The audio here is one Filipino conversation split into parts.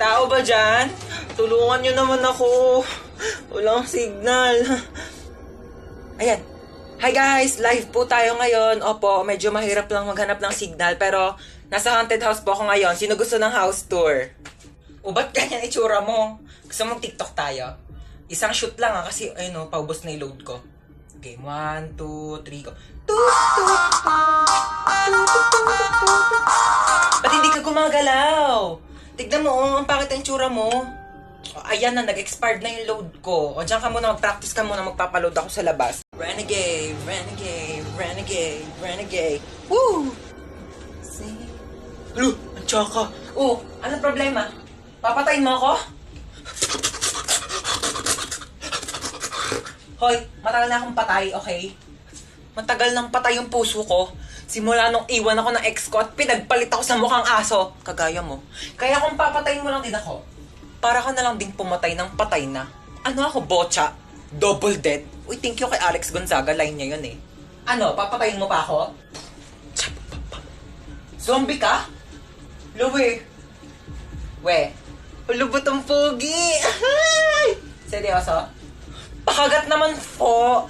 Tao ba dyan? Tulungan nyo naman ako. Walang signal. Ayan. Hi guys! Live po tayo ngayon. Opo, medyo mahirap lang maghanap ng signal. Pero nasa haunted house po ako ngayon. Sino gusto ng house tour? O ba't ganyan itsura mo? Gusto mong TikTok tayo? Isang shoot lang kasi ayun o, paubos na i-load ko. Okay, 1, 2, 3, go. Ba't hindi ka gumagalaw? Tignan mo, ang pangit ang tsura mo. O, ayan na, nag-expired na yung load ko. O, dyan ka muna, mag-practice ka muna, magpapaload ako sa labas. Renegade, renegade, renegade, renegade. Woo! See? Hello, ang tsaka. Oh, anong problema? Papatayin mo ako? Hoy, matagal na akong patay, okay? Matagal nang patay yung puso ko. Simula nung iwan ako ng ex ko at pinagpalit ako sa mukhang aso. Kagaya mo. Kaya kung papatayin mo lang din ako, para ka na lang ding pumatay ng patay na. Ano ako, bocha? Double dead? Uy, thank you kay Alex Gonzaga. Line niya yun eh. Ano, papatayin mo pa ako? Zombie ka? Luwi. We. Ulubot ang pogi. Seryoso? Pakagat naman po.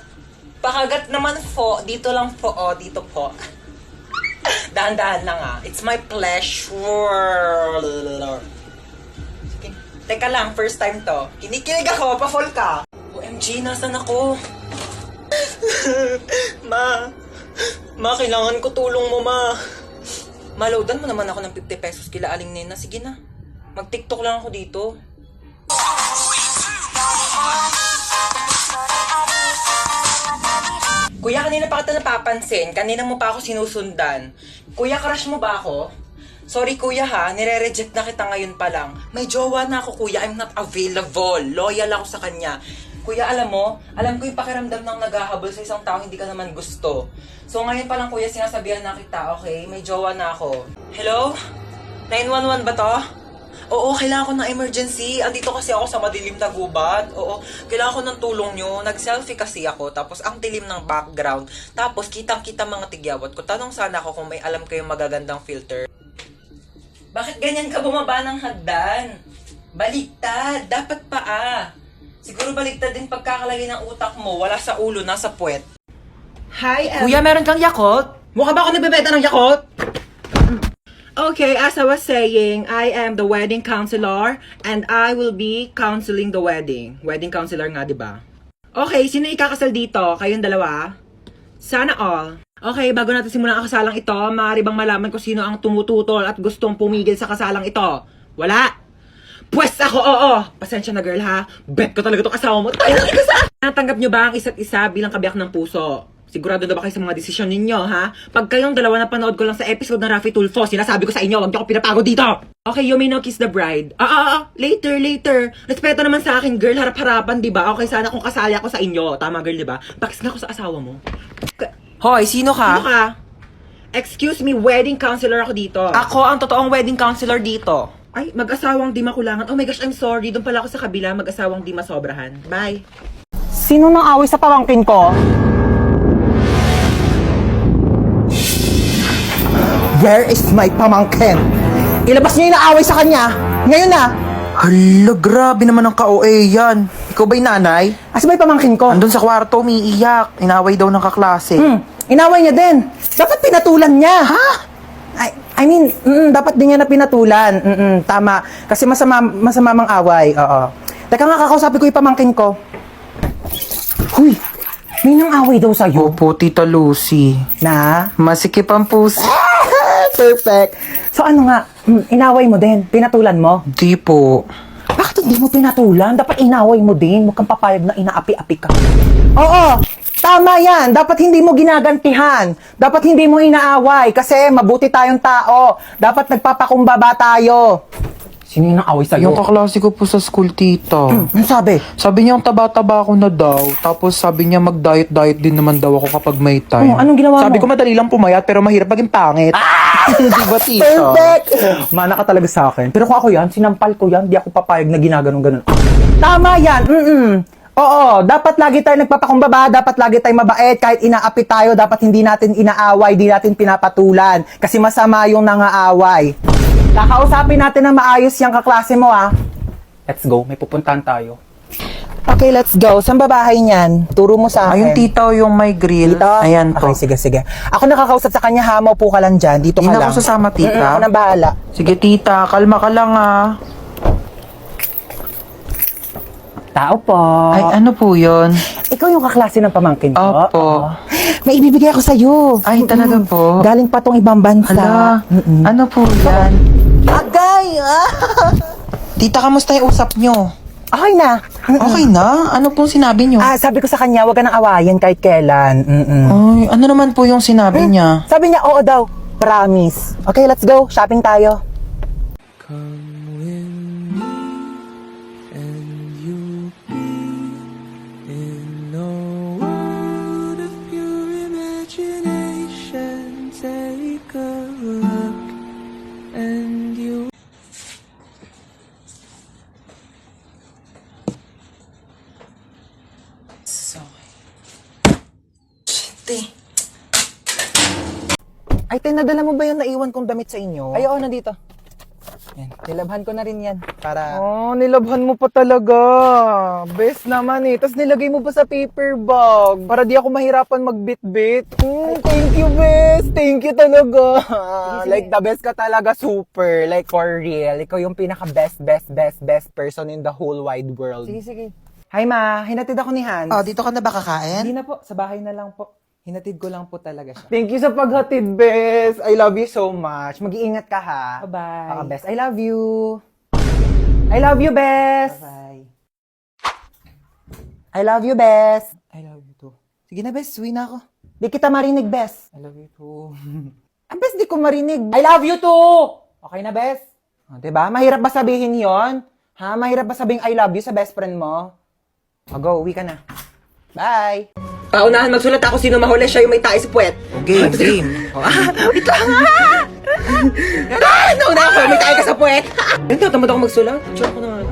Pakagat naman po. Dito lang po. O, dito po. Dahan-dahan lang ah. It's my pleasure. Teka lang, first time to. Kinikilig ako, pa-fall ka. OMG, nasan ako? Ma, kailangan ko tulong mo, ma. Maloadan mo naman ako ng 50 pesos kila Aling Nena. Sige na. Mag-TikTok lang ako dito. Kuya, kanina pa kita napapansin. Kanina mo pa ako sinusundan. Kuya, crush mo ba ako? Sorry kuya ha, nire-reject na kita ngayon pa lang. May jowa na ako kuya, I'm not available. Loyal ako sa kanya. Kuya, alam mo, alam ko yung pakiramdam ng naghahabol sa isang tao hindi ka naman gusto. So ngayon pa lang kuya, sinasabihan na kita, okay? May jowa na ako. Hello? 911 ba to? Oo, kailangan ko ng emergency. Andito kasi ako sa madilim na gubat. Oo, kailangan ko ng tulong nyo. Nag-selfie kasi ako. Tapos ang dilim ng background. Tapos kitang-kita mga tigyawat ko. Tanong sana ako kung may alam kayong magagandang filter. Bakit ganyan ka bumaba ng hagdan? Baliktad. Dapat paa. Siguro baliktad din pagkakalagay ng utak mo. Wala sa ulo, nasa puwet. Hi, Kuya, meron kang Yakult? Mukha ba ako nagbebenta ng Yakult? Okay, as I was saying, I am the wedding counselor and I will be counseling the wedding. Wedding counselor nga, di ba? Okay, sino ikakasal dito? Kayong dalawa? Sana all. Okay, bago natin simulan ang kasalang ito, maaari bang malaman kung sino ang tumututol at gustong pumigil sa kasalang ito? Wala? Pwes ako, oo! Pasensya na girl ha, bet ko talaga itong asawa mo. Tayo lang ikasal! Natanggap nyo ba ang isa't isa bilang kabiyak ng puso? Sigurado na ba kayo sa mga desisyon ninyo, ha? Pag kayong dalawa napanood ko lang sa episode ng Raffy Tulfo, sinasabi ko sa inyo, huwag niyo ako pinapagod dito! Okay, you may now kiss the bride. Later. Respeto naman sa akin, girl, harap-harapan, di ba? Okay, sana kung kasali ako sa inyo. Tama, girl, di ba? Pakis nga ako sa asawa mo. Hoy, sino ka? Sino ka? Excuse me, wedding counselor ako dito. Ako ang totoong wedding counselor dito. Ay, mag-asawang di makulangan. Oh my gosh, I'm sorry. Doon pala ako sa kabila, mag-asawang di masobrahan. Bye. Sino nang away sa pamangkin ko? Where is my pamangkin? Ilabas niyo yung naaway sa kanya. Ngayon na. Hala, grabe naman ang ka-OA yan. Ikaw ba'y nanay? Asa ba yung pamangkin ko? Andun sa kwarto, umiiyak. Inaway daw ng kaklase. Inaway niya din. Dapat pinatulan niya. Ha? I mean, dapat din niya na pinatulan. Tama. Kasi masama mang away. Oo. Teka nga, kakausapin ko yung pamangkin ko. Huy, may nang away daw sa'yo. Opo, Tita Lucy. Na? Masikip ang puso. Perfect. So ano nga, inaway mo din? Pinatulan mo? Di po. Bakit hindi mo pinatulan? Dapat inaway mo din. Huwag kang papayag na inaapi-api ka. Oo, tama yan. Dapat hindi mo ginagantihan. Dapat hindi mo inaaway. Kasi mabuti tayong tao. Dapat nagpapakumbaba tayo. Sino yung away sa'yo? Yung kaklase ko po sa school, tita. Ano sabi? Sabi niya, ang taba-taba ako na daw. Tapos sabi niya, mag-diet-diet din naman daw ako kapag may time. Anong ginawa mo? Sabi ko, madali lang pumayat, pero mahirap maging pangit. Di ba, tita? Perfect! Mana ka talaga sa akin. Pero kung ako yan, sinampal ko yan, di ako papayag na ginaganon-ganon. Tama yan! Oo, dapat lagi tayo nagpapakumbaba, dapat lagi tayo mabait, kahit inaapi tayo, dapat hindi natin inaaway, di natin pinapatulan. Kasi masama yung nangaaway. Kakausapin natin na maayos yung kaklase mo, ah. Let's go, may pupuntahan tayo. Okay, let's go. Saan ba bahay niyan? Turo mo sa akin. Ayun, tita, yung may grill. Dito? Ayan po. Okay, sige. Ako nakakausap sa kanya, ha? Maupo ka lang dyan. Dito ka Hindi na lang. ako sasama, tita. Ako na bahala. Sige, tita, kalma ka lang ah. Tao po. Ay, ano po yun? Ikaw yung kaklase ng pamangkin ko? Opo. Oo. May ibibigay ako sa'yo. Ay, talaga po? Galing pa tong ibang bansa. Hala, ano po yan? Agay! Tita, kamusta yung usap nyo? Okay na. Okay na? Ano pong sinabi nyo? Sabi ko sa kanya, huwag ka nang awayin kahit kailan. Ay, ano naman po yung sinabi niya? Sabi niya, oo daw. Promise. Okay, let's go. Shopping tayo. Ay, tinadala mo ba yung naiwan kong damit sa inyo? Ay, oo, nandito. Yan, nilabhan ko na rin yan. Para... Oh, nilabhan mo pa talaga. Best naman eh. Tapos nilagay mo pa sa paper bag. Para di ako mahirapan magbit-bit. Thank you, best. Thank you talaga. Like, the best ka talaga, super. Like, for real. Ikaw yung pinaka-best person in the whole wide world. Sige. Hi, ma. Hinatid ako ni Hans. Oh, dito ka na ba kakain? Hindi na po. Sa bahay na lang po. Hinatid ko lang po talaga siya. Thank you sa paghatid, best. I love you so much. Mag-iingat ka, ha? Bye-bye. Best. I love you. I love you, best. Bye-bye. I love you, best. I love you too. Sige na, best. Uwi na ako. Di kita marinig, best. I love you too. Best, di ko marinig. I love you too! Okay na, best? Diba? Mahirap ba sabihin yon? Ha? Mahirap ba sabihin I love you sa best friend mo? Go, uwi ka na. Bye! Paunahan, magsulat ako sino mahuli, siya yung may tayo sa puwet. Game. Wait lang. Nauna ako, may tayo ka sa puwet. Nagtatamad ako magsulat. Tsura ko naman.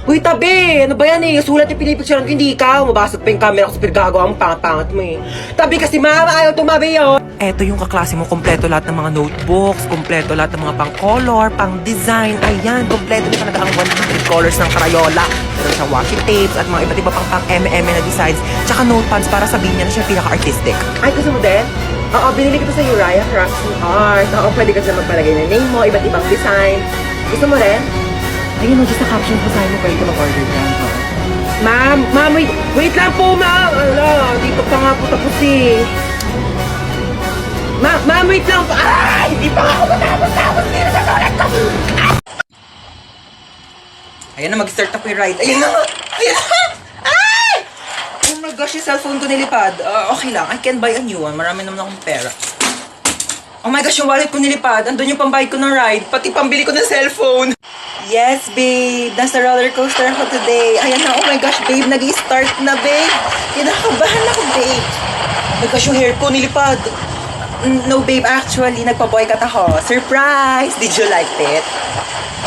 Uy, tabi! Ano ba yan eh? Sulat yung pinipicturean ko, hindi ikaw. Mabasag pa yung camera ko sa pinagagawa mo, pangat-pangat mo eh. Tabi kasi mama, ayaw tumabi yun. Eto yung kaklase mo, kompleto lahat ng mga notebooks, kompleto lahat ng mga pang-color, pang-design. Ayan, kompleto na talaga ang 100 colors ng Crayola. Meron siyang washi tapes at mga iba't iba pang MM na designs. Tsaka notepads para sabihin niya na siya pinaka-artistic. Ay, gusto mo din? Oo, binili ko to sa Uriah Crafts and Art. Oo, pwede ka siya magpalagay ng name mo, iba't ibang design. Gusto mo rin? Ayun, just sa caption ko sa'yo mo, pwede ka mag-order dyan. Ma'am, wait lang po, ma'am. Ala, dito pa nga po tapos eh. Ma'am, wait lang po. Ay, hindi pa ako matapos dito sa sulat ko. Ayan na, mag-start na po yung ride. Ayan na! Ayan na! Ay! Oh my gosh, yung cellphone ko nilipad. Okay lang, I can buy a new one. Marami naman akong pera. Oh my gosh, yung wallet ko nilipad. Andun yung pambayad ko ng ride. Pati pambili ko ng cellphone. Yes, babe. Nasa roller coaster ako today. Ayan na, oh my gosh, babe. Nag-i-start na, babe. Kinakabahan ako, babe. Oh my gosh, yung hair ko nilipad. No, babe. Actually, nagpa-boycott ako. Surprise! Did you like it?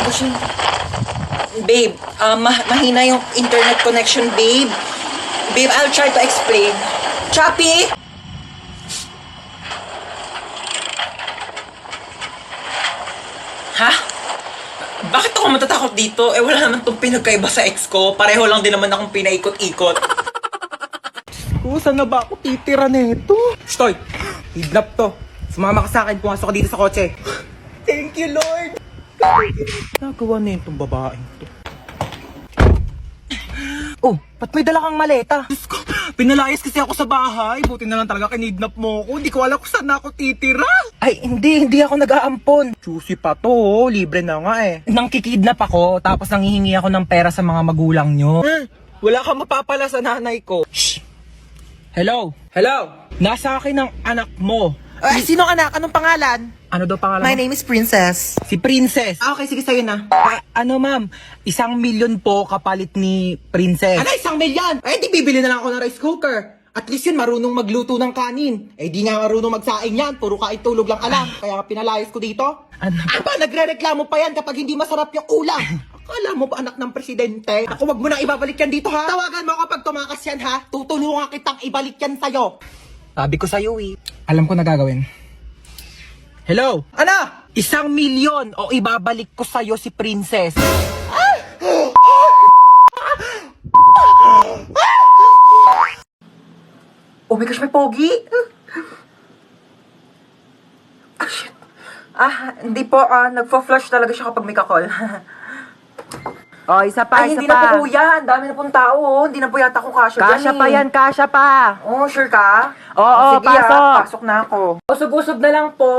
Gosh, babe, mahina yung internet connection, babe. Babe, I'll try to explain. Choppy! Ha? Bakit ako matatakot dito? Wala naman itong pinagkaiba sa ex ko. Pareho lang din naman akong pinaikot-ikot. Saan na ba ako titira nito? Stoy! Kidnap to. Sumama ka sa akin, pumasok ka dito sa kotse. Thank you, Lord! Nagawa na itong babaeng to. Oh, ba't may dala kang maleta? Diyos ko, pinalayas kasi ako sa bahay. Buti na lang talaga kinidnap mo ko. Hindi ko alam kung saan ako titira. Ay, hindi ako nag-aampon. Juicy pa to, libre na nga eh. Nang kikidnap ako, tapos nanghihingi ako ng pera sa mga magulang nyo. Wala kang mapapala sa nanay ko. Shh! Hello? Nasa akin ang anak mo. Ay, sino anak? Anong pangalan? Ano daw pangalan My mo? name is Princess. Si Princess. Okay, sige sa'yo na. Ma'am? 1,000,000 po kapalit ni Princess. Ano, 1,000,000? Di bibili na lang ako ng rice cooker. At least yun, marunong magluto ng kanin. Di nga marunong magsaing yan. Puro kain tulog lang alam. Kaya nga pinalayas ko dito. Aba, nagre-reklamo pa yan kapag hindi masarap yung ulam. Akala mo ba anak ng presidente? Ako, wag mo nang ibabalik yan dito, ha? Tawagan mo kapag tumakas yan, ha? Tutulungan kitang ibalik yan sa'yo. Sabi ko sa'yo, eh. Alam ko na gagawin. Hello? Ano? 1,000,000 o ibabalik ko sa'yo si Princess. Oh my gosh, may pogi! Ah, shit. Hindi po, nagpo-flush talaga siya kapag may kakol. Oh, isa pa, Ay, isa hindi pa. na po kuya. Ang dami na pong tao, oh. Hindi na po yata ko kasya dyan, Kasya pa eh. yan, kasya pa. Oh, sure ka? Oo, Sige, pasok. pasok na ako. Usog-usog na lang po.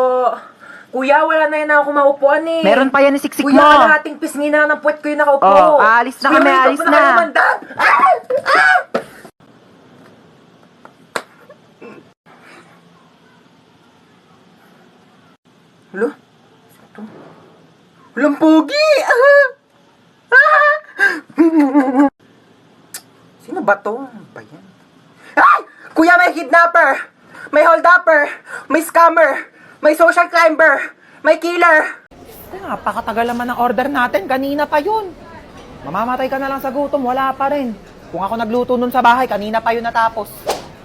Kuya, wala na yun ako maupuan eh. Meron pa yan ni siksik Kuya, mo. kalahating pisngi na ng puwet ko yung nakaupo. Oh, alis na Kuya, kami, may alis takbo na. kami, bandang. Hello? Ito? Walang pogi! Sino ba to? Ano ba yan? Ay! Kuya, may kidnapper! May holdupper! May scammer! May social climber! May killer! Napakatagal naman ng order natin. Kanina pa yun. Mamamatay ka na lang sa gutom. Wala pa rin. Kung ako nagluto nun sa bahay, kanina pa yun natapos.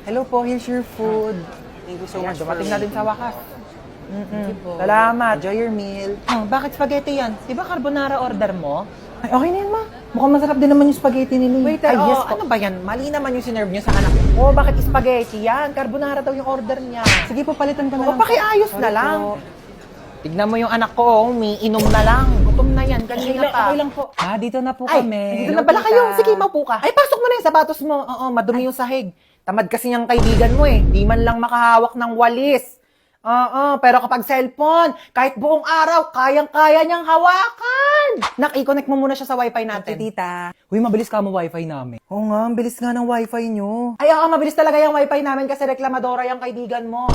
Hello po, here's your food. Thank you so Ayan, much dumating for na din sa wakas. Salamat. Enjoy your meal. Bakit spaghetti yan? Di ba carbonara order mo? Ay, okay na yan, ma. Mukhang masarap din naman yung spaghetti nila. Waiter, Ay, yes, oo, ano ba yan? Mali naman yung sinerve nyo sa anak ko. Oh, bakit spaghetti yan? Carbonara daw yung order niya. Sige po, palitan ko na O, lang. pakiayos na lang. Tignan mo yung anak ko, oh, umiinom na lang. Gutom na yan, kanina pa. Okay lang po. Dito na po Ay, kami. dito Hello, na pala tita. kayo. Sige, maupo ka. Ay, pasok mo na yung sapatos mo. Oo, madumi yung sahig. Tamad kasi niyang kaibigan mo eh. Di man lang makahawak ng walis. Oo, pero kapag cellphone, kahit buong araw, kayang-kaya niyang hawakan. Nak, i-connect mo muna siya sa wifi natin. Tita. Uy, mabilis ka mo wifi namin. Oo nga, ang bilis nga ng wifi nyo. Ay, oo, mabilis talaga yung wifi namin kasi reklamadora yung kaibigan mo.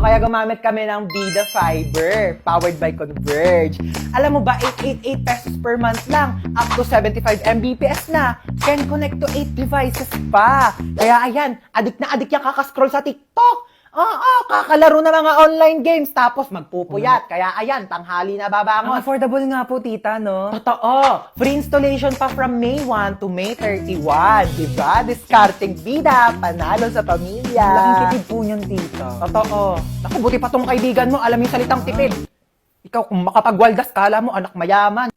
Kaya gumamit kami ng Vida Fiber, powered by Converge. Alam mo ba, 888 pesos per month lang, up to 75 Mbps na. Can connect to 8 devices pa. Kaya ayan, adik na adik yung kakascroll sa TikTok. Oo, kakalaro na mga online games, tapos magpupuyat. Kaya ayan, tanghali na babangon. Affordable nga po, tita, no? Totoo. Free installation pa from May 1 to May 31. Diba? Discarding bida, panalo sa pamilya. Laking tipid po niyan, tita. Totoo. Naku, buti pa tong kaibigan mo, alam yung salitang tipid. Ikaw, kung makapagwaldas, kala mo anak mayaman.